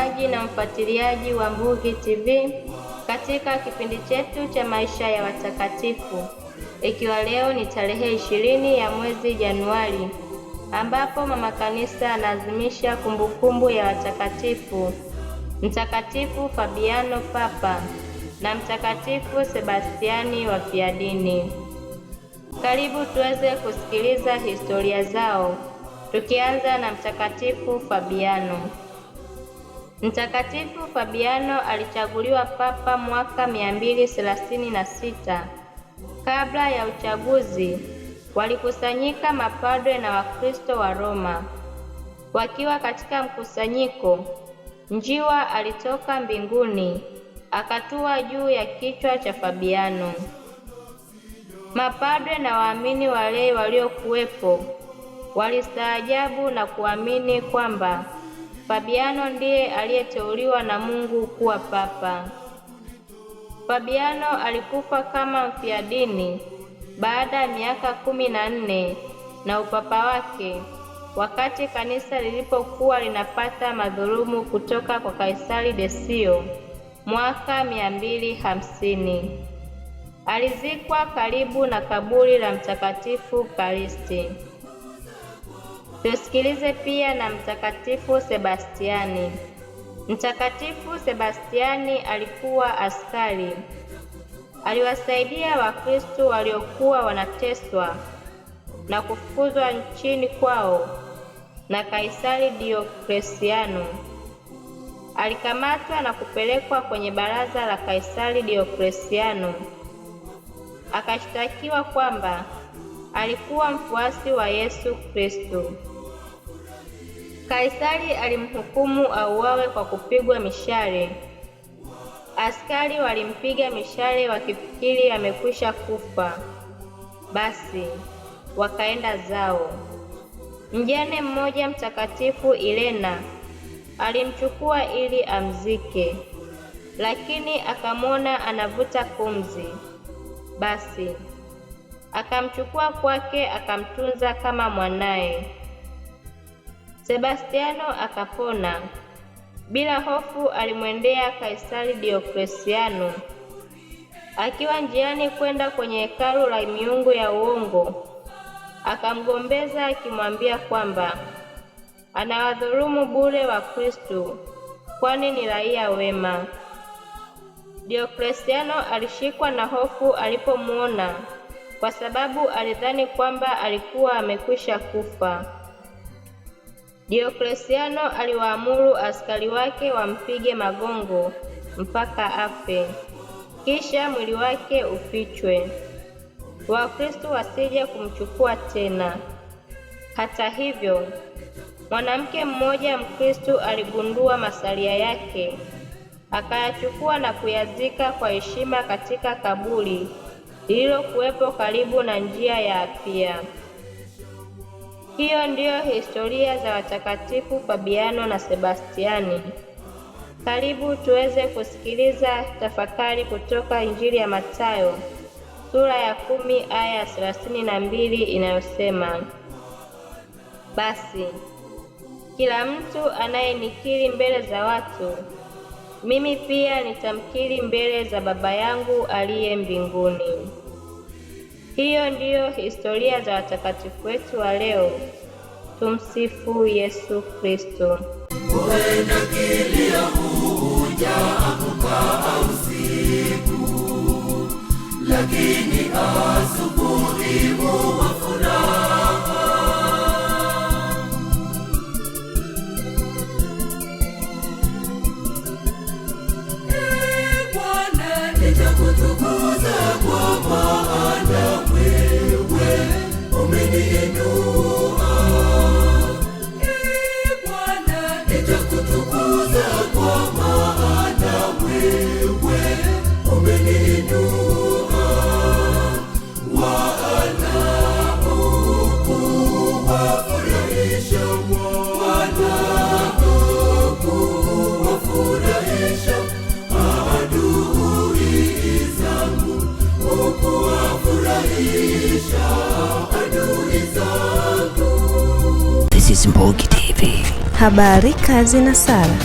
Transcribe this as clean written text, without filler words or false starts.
mtazamaji na mfuatiliaji wa Mbugi TV katika kipindi chetu cha maisha ya watakatifu, ikiwa leo ni tarehe 20 ya mwezi Januari, ambapo mama kanisa anaadhimisha kumbukumbu ya watakatifu Mtakatifu Fabiano Papa na Mtakatifu Sebastiani wafiadini. Karibu tuweze kusikiliza historia zao, tukianza na Mtakatifu Fabiano. Mtakatifu Fabiano alichaguliwa papa mwaka 236. Kabla ya uchaguzi, walikusanyika mapadre na Wakristo wa Roma. Wakiwa katika mkusanyiko, njiwa alitoka mbinguni akatua juu ya kichwa cha Fabiano. Mapadre na waamini wale waliokuwepo walistaajabu na kuamini kwamba Fabiano ndiye aliyeteuliwa na Mungu kuwa papa. Fabiano alikufa kama mfiadini baada ya miaka 14 na upapa wake, wakati kanisa lilipokuwa linapata madhulumu kutoka kwa Kaisari Desio mwaka 250. Alizikwa karibu na kaburi la Mtakatifu Kalisti. Tusikilize pia na Mtakatifu Sebastiani. Mtakatifu Sebastiani alikuwa askari. Aliwasaidia Wakristo waliokuwa wanateswa na kufukuzwa nchini kwao na Kaisari Dioklesiano. Alikamatwa na kupelekwa kwenye baraza la Kaisari Dioklesiano. Akashtakiwa kwamba alikuwa mfuasi wa Yesu Kristo. Kaisari alimhukumu auawe kwa kupigwa mishale. Askari walimpiga mishale wakifikiri amekwisha kufa. Basi wakaenda zao. Mjane mmoja mtakatifu Irena alimchukua ili amzike, lakini akamwona anavuta pumzi. Basi akamchukua kwake akamtunza kama mwanaye. Sebastiano akapona. Bila hofu alimwendea Kaisari Dioklesiano. Akiwa njiani kwenda kwenye hekalu la miungu ya uongo, akamgombeza akimwambia kwamba anawadhulumu bure wa Kristo, kwani ni raia wema. Dioklesiano alishikwa na hofu alipomuona, kwa sababu alidhani kwamba alikuwa amekwisha kufa. Dioklesiano aliwaamuru askari wake wampige magongo mpaka afe, kisha mwili wake ufichwe, Wakristo wasije kumchukua tena. Hata hivyo, mwanamke mmoja Mkristo aligundua masalia yake, akayachukua na kuyazika kwa heshima katika kaburi lililokuwepo karibu na njia ya Apia. Hiyo ndiyo historia za watakatifu Fabiano na Sebastiani. Karibu tuweze kusikiliza tafakari kutoka Injili ya Mathayo sura ya 10 aya ya 32 inayosema: basi kila mtu anayenikiri mbele za watu, mimi pia nitamkiri mbele za Baba yangu aliye mbinguni. Hiyo ndiyo historia za watakatifu wetu wa leo. Tumsifu Yesu Kristo. Huenda kilia huja kukaa usiku, lakini asubuhi huwa furaha. Bwana, nitakutukuza kwa maana wewe umeniinua. Bwana, nitakutukuza kwa maana wewe umeniinua. Wanaokuwafurahisha adui zangu, ukuwafurahisha adui zangu. This is Mbugi TV. Habari, kazi na sala.